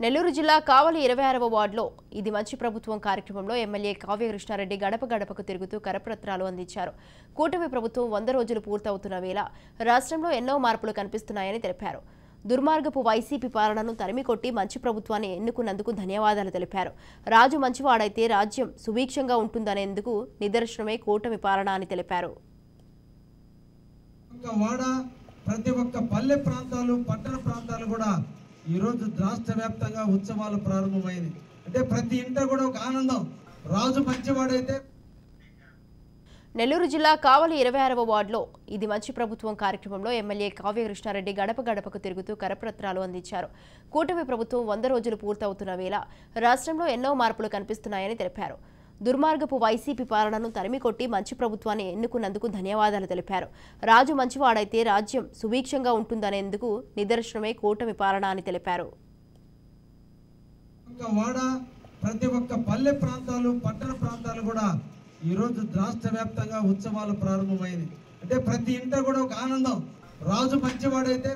నెల్లూరు జిల్లా కావలి 26వ వార్డులో ఇది మంచి ప్రభుత్వం కార్యక్రమంలో ఎమ్మెల్యే కావ్య కృష్ణారెడ్డి గడప గడపకు తిరుగుతూ కరపత్రాలు అందించారు. కూటమి ప్రభుత్వం 100 రోజులు పూర్తవుతున్న వేళ రాష్ట్రంలో ఎన్నో మార్పులు కనిపిస్తున్నాయని తెలిపారు. దుర్మార్గపు వైసీపీ పాలనను తరిమికొట్టి మంచి ప్రభుత్వాన్ని ఎన్నుకున్నందుకు ధన్యవాదాలు తెలిపారు. రాజు మంచివాడైతే రాజ్యం సుభిక్షంగా ఉంటుందనేందుకు నిదర్శనమే కూటమి పాలన అని తెలిపారు. ప్రతి ఒక్క పల్లె ప్రాంతాలు పట్టణ ప్రాంతాలు కూడా ఈ రోజు రాష్ట్ర వ్యాప్తంగా ఉత్సవాలు ప్రారంభమైంది. అంటే ప్రతి ఇంట కూడా ఒక ఆనందం. రాజు మంచివాడైతే. నెల్లూరు జిల్లా కావలి 26వ వార్డులో ఇది మంచి ప్రభుత్వం కార్యక్రమంలో ఎమ్మెల్యే కావ్య కృష్ణారెడ్డి గడప గడపకు తిరుగుతూ కరపత్రాలు అందించారు. కూటమి ప్రభుత్వం 100 రోజులు పూర్తవుతున్న వేళ రాష్ట్రంలో ఎన్నో మార్పులు కనిపిస్తున్నాయని తెలిపారు. దుర్మార్గపు వైసీపీ పాలనను తరిమికొట్టి మంచి ప్రభుత్వాన్ని ఎన్నుకున్నందుకు ధన్యవాదాలు తెలిపారు. రాజు మంచివాడైతే రాజ్యం సుభిక్షంగా ఉంటుందనేందుకు నిదర్శనమే కూటమి పాలన అని తెలిపారు. ప్రతి ఒక్క పల్లె ప్రాంతాలు పట్టణ ప్రాంతాలు కూడా ఈ రోజు రాష్ట్ర వ్యాప్తంగా ఉత్సవాలు ప్రారంభమైంది. అంటే ప్రతి ఇంట కూడా ఒక ఆనందం. రాజు మంచివాడైతే